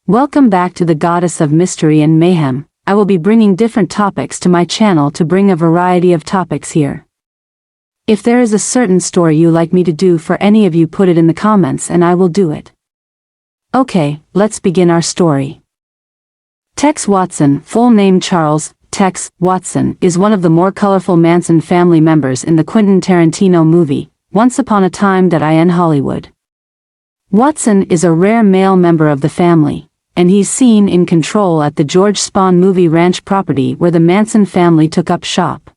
Welcome back to the Goddess of Mystery and Mayhem. I will be bringing different topics to my channel to bring a variety of topics here. If there is a certain story you like me to do for any of you, put it in the comments and I will do it. Okay, let's begin our story. Tex Watson, full name Charles Tex Watson, is one of the more colorful Manson family members in the Quentin Tarantino movie, Once Upon a Time in Hollywood. Watson is a rare male member of the family, and he's seen in control at the George Spahn movie ranch property where the Manson family took up shop.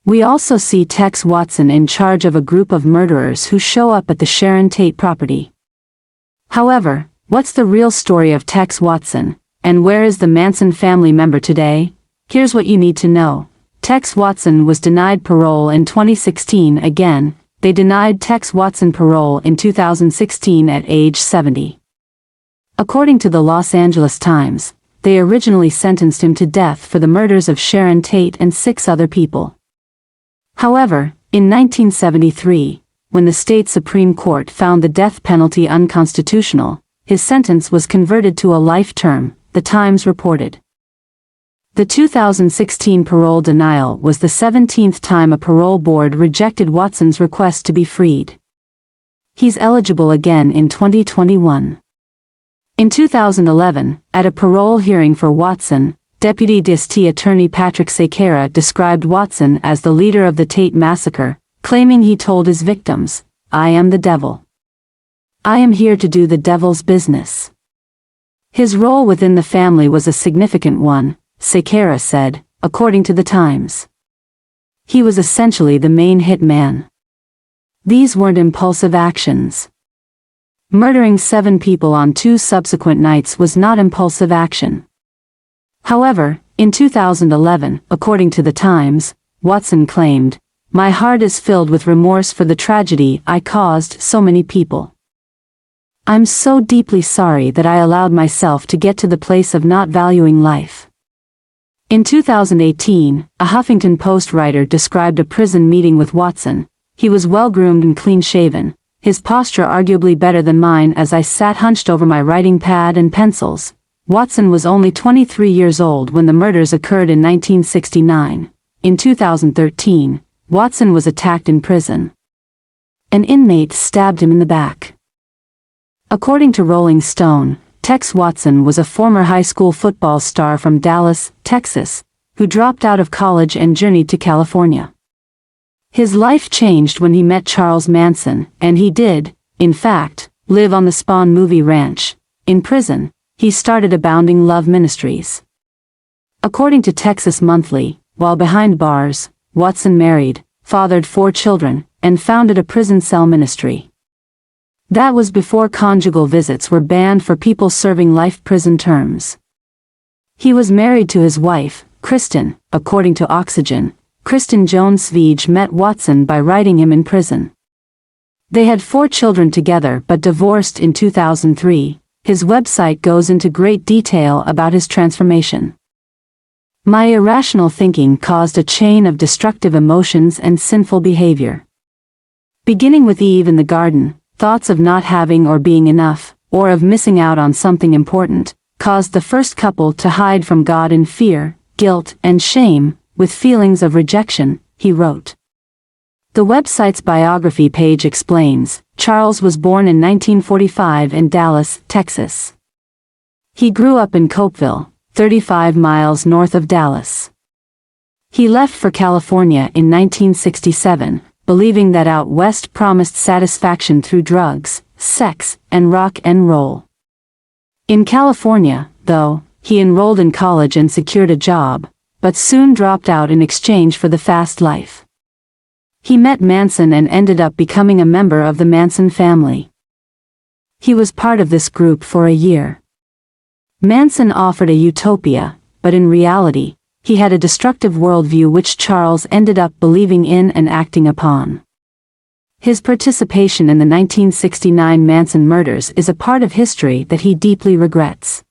We also see Tex Watson in charge of a group of murderers who show up at the Sharon Tate property. However, what's the real story of Tex Watson, and where is the Manson family member today? Here's what you need to know. Tex Watson was denied parole in 2016 again. They denied Tex Watson parole in 2016 at age 70. According to the Los Angeles Times, they originally sentenced him to death for the murders of Sharon Tate and 6 other people. However, in 1973, when the state Supreme Court found the death penalty unconstitutional, his sentence was converted to a life term, the Times reported. The 2016 parole denial was the 17th time a parole board rejected Watson's request to be freed. He's eligible again in 2021. In 2011, at a parole hearing for Watson, Deputy District Attorney Patrick Sequeira described Watson as the leader of the Tate massacre, claiming he told his victims, "I am the devil. I am here to do the devil's business." His role within the family was a significant one, Sequeira said, according to the Times. He was essentially the main hit man. These weren't impulsive actions. Murdering 7 people on 2 subsequent nights was not impulsive action. However, in 2011, according to the Times, Watson claimed, "My heart is filled with remorse for the tragedy I caused so many people. I'm so deeply sorry that I allowed myself to get to the place of not valuing life." In 2018, a Huffington Post writer described a prison meeting with Watson. "He was well-groomed and clean-shaven, his posture arguably better than mine as I sat hunched over my writing pad and pencils." Watson was only 23 years old when the murders occurred in 1969. In 2013, Watson was attacked in prison. An inmate stabbed him in the back. According to Rolling Stone, Tex Watson was a former high school football star from Dallas, Texas, who dropped out of college and journeyed to California. His life changed when he met Charles Manson, and he did, in fact, live on the Spahn movie ranch. In prison, he started Abounding Love Ministries. According to Texas Monthly, while behind bars, Watson married, fathered 4 children, and founded a prison cell ministry. That was before conjugal visits were banned for people serving life prison terms. He was married to his wife, Kristen. According to Oxygen, Kristen Jones-Svej met Watson by writing him in prison. They had 4 children together but divorced in 2003. His website goes into great detail about his transformation. "My irrational thinking caused a chain of destructive emotions and sinful behavior. Beginning with Eve in the garden, thoughts of not having or being enough, or of missing out on something important, caused the first couple to hide from God in fear, guilt, and shame, with feelings of rejection," he wrote. The website's biography page explains, Charles was born in 1945 in Dallas, Texas. He grew up in Copeville, 35 miles north of Dallas. He left for California in 1967, believing that out west promised satisfaction through drugs, sex, and rock and roll. In California, though, he enrolled in college and secured a job, but soon dropped out in exchange for the fast life. He met Manson and ended up becoming a member of the Manson family. He was part of this group for a year. Manson offered a utopia, but in reality, he had a destructive worldview which Charles ended up believing in and acting upon. His participation in the 1969 Manson murders is a part of history that he deeply regrets.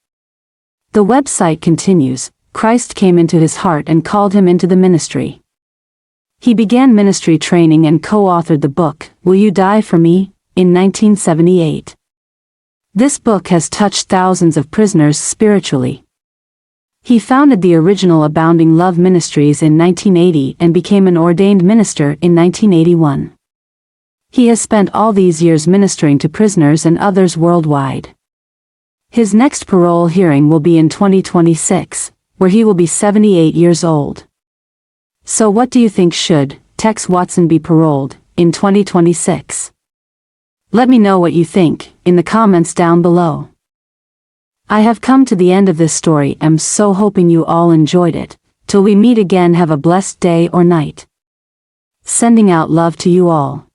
The website continues, "Christ came into his heart and called him into the ministry. He began ministry training and co-authored the book, Will You Die For Me? In 1978. This book has touched thousands of prisoners spiritually. He founded the original Abounding Love Ministries in 1980 and became an ordained minister in 1981. He has spent all these years ministering to prisoners and others worldwide. His next parole hearing will be in 2026, where he will be 78 years old. So what do you think? Should Tex Watson be paroled in 2026? Let me know what you think in the comments down below. I have come to the end of this story. I'm so hoping you all enjoyed it. Till we meet again, have a blessed day or night. Sending out love to you all.